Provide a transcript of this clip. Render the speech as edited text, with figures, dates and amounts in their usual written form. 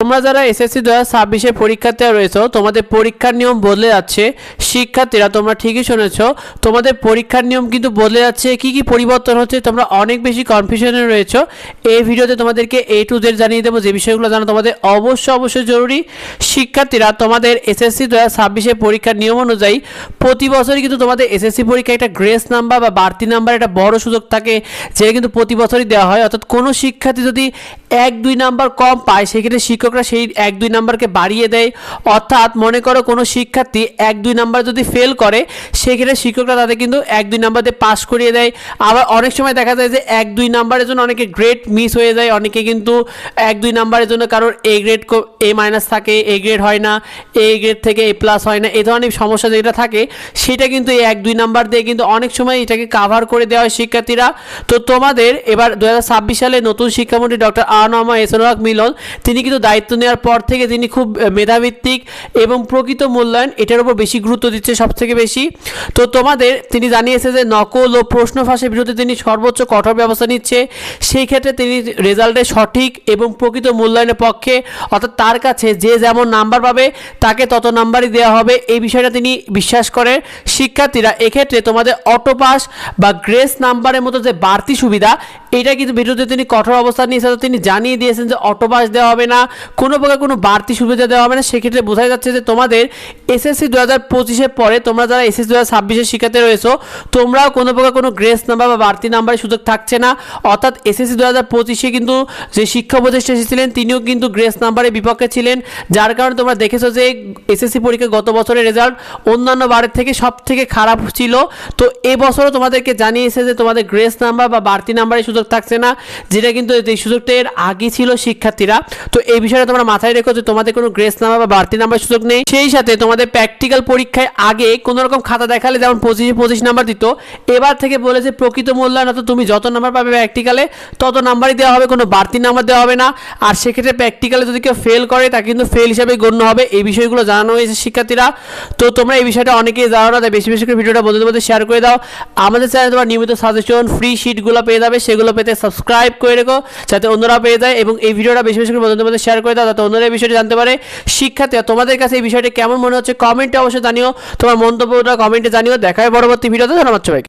তোমরা যারা এসএসসি 2026 পরীক্ষার্থী রয়েছো তোমাদের পরীক্ষার নিয়ম বদলে যাচ্ছে। শিক্ষার্থীরা তোমরা ঠিকই শুনেছো, তোমাদের পরীক্ষার নিয়ম কিন্তু বদলে যাচ্ছে। কি কি পরিবর্তন হচ্ছে তোমরা অনেক বেশি কনফিউশনে রয়েছো। এই ভিডিওতে তোমাদেরকে A to Z জানিয়ে দেবো, যে বিষয়গুলো জানা তোমাদের অবশ্যই জরুরি। শিক্ষার্থীরা তোমাদের এসএসসি 2026 পরীক্ষার নিয়ম অনুযায়ী প্রতি বছরই কিন্তু তোমাদের এসএসসি পরীক্ষায় একটা গ্রেস নাম্বার বা বাড়তি নাম্বার একটা বড় সুযোগ থাকে, যেটা কিন্তু প্রতি বছরই দেওয়া হয়। অর্থাৎ কোনো শিক্ষার্থী যদি 1-2 নাম্বার কম পায় সেক্ষেত্রে শিক্ষকরা সেই 1-2 নাম্বারকে বাড়িয়ে দেয়। অর্থাৎ মনে করো কোনো শিক্ষার্থী 1-2 নাম্বার যদি ফেল করে সেক্ষেত্রে শিক্ষকরা তাদের কিন্তু 1-2 নাম্বার দিয়ে পাস করিয়ে দেয়। আবার অনেক সময় দেখা যায় যে 1-2 নাম্বারের জন্য অনেকে গ্রেড মিস হয়ে যায়। অনেকে কিন্তু 1-2 নাম্বারের জন্য কারোর A গ্রেড A মাইনাস থাকে, A গ্রেড হয় না, A গ্রেড থেকে A প্লাস হয় না, এই ধরনের সমস্যা যেটা থাকে সেটা কিন্তু এই 1-2 নাম্বার দিয়ে কিন্তু অনেক সময় এটাকে কাভার করে দেওয়া হয় শিক্ষার্থীরা। তো তোমাদের এবার 2026 সালে নতুন শিক্ষামন্ত্রী ডক্টর আনোয়ার এহসানুল হক মিলন তিনি কিন্তু দায়িত্ব নেওয়ার পর থেকে তিনি খুব মেধাভিত্তিক এবং প্রকৃত মূল্যায়ন এটার উপর বেশি গুরুত্ব দিচ্ছে সবথেকে বেশি। তো তোমাদের তিনি জানিয়েছে যে নকল ও প্রশ্ন ফাঁসের বিরুদ্ধে তিনি সর্বোচ্চ কঠোর ব্যবস্থা নিচ্ছে। সেই ক্ষেত্রে তিনি রেজাল্টের সঠিক এবং প্রকৃত মূল্যায়নের পক্ষে, অর্থাৎ তার কাছে যে যেমন নাম্বার পাবে তাকে তত নাম্বারই দেওয়া হবে, এই বিষয়টা তিনি বিশ্বাস করেন। শিক্ষার্থীরা এক্ষেত্রে তোমাদের অটো পাস বা গ্রেস নাম্বারের মতো যে বাড়তি সুবিধা এটা কিন্তু বিরুদ্ধে তিনি কঠোর অবস্থান নিয়েছে। তিনি জানিয়ে দিয়েছেন যে অটো পাস দেওয়া হবে না, কোনো প্রকার কোনো বাড়তি সুবিধা দেওয়া হবে না। সেক্ষেত্রে বোঝা যাচ্ছে যে তোমাদের এসএসসি 2025 পরে তোমরা যারা এসএসসি 2026 শিক্ষার্থী রয়েছো তোমরাও কোনো প্রকার কোনো গ্রেস নাম্বার বা বাড়তি নাম্বারের সুযোগ থাকছে না। অর্থাৎ এসএসসি 2025 কিন্তু যে শিক্ষা উপদেষ্টা এসেছিলেন তিনিও কিন্তু গ্রেস নাম্বারের বিপক্ষে ছিলেন, যার কারণে তোমরা দেখেছো যে এসএসসি পরীক্ষা গত বছরের রেজাল্ট অন্যান্য বারের থেকে সব থেকে খারাপ ছিল। তো এবছরও তোমাদেরকে জানিয়েছে যে তোমাদের গ্রেস নাম্বার বা বাড়তি নাম্বারের সুযোগ থাকছে না, যেটা কিন্তু এই সুযোগটা এর আগে ছিল শিক্ষার্থীরা। তো এই বিষয়টা তোমরা মাথায় রেখো যে তোমাদের কোনো গ্রেস নাম্বার বা বাড়তি নাম্বার সুযোগ নেই। সেই সাথে তোমাদের প্র্যাকটিক্যাল পরীক্ষায় আগে কোনো রকম খাতা দেখালে যেমন 25 নাম্বার দিত, এবার থেকে বলেছে প্রকৃত মূল্যায়ন, অর্থাৎ তুমি যত নাম্বার পাবে প্র্যাকটিক্যালে তত নাম্বারই দেওয়া হবে, কোনো বাড়তি নাম্বার দেওয়া হবে না। আর সেক্ষেত্রে প্র্যাকটিক্যালে যদি কেউ ফেল করে তা কিন্তু ফেল হিসাবে গণ্য হবে। এই বিষয়গুলো জানানো হয়েছে শিক্ষার্থীরা। তো তোমরা এই বিষয়টা অনেকেই জানো না, তাই বেশি বেশি করে ভিডিওটা বন্ধুদের মধ্যে শেয়ার করে দাও। আমাদের চ্যানেলে তোমার নিয়মিত সাজেশন ফ্রি শিটগুলো পেয়ে যাবে, সেগুলো পেতে সাবস্ক্রাইব করে রেখো যাতে অন্যরা পেয়ে যায়। এবং এই ভিডিওটা বেশি বেশি করে বন্ধুদের মধ্যে শেয়ার করে দাও যাতে অন্যরা এই বিষয়টি জানতে পারে। শিক্ষার্থীরা তোমাদের কাছে এই বিষয়টি কেমন মনে হচ্ছে কমেন্টে অবশ্যই জানিও, তোমার মন্তব্যটা কমেন্টে জানিও। দেখা হয় পরবর্তী ভিডিওতে। ধন্যবাদ সবাইকে।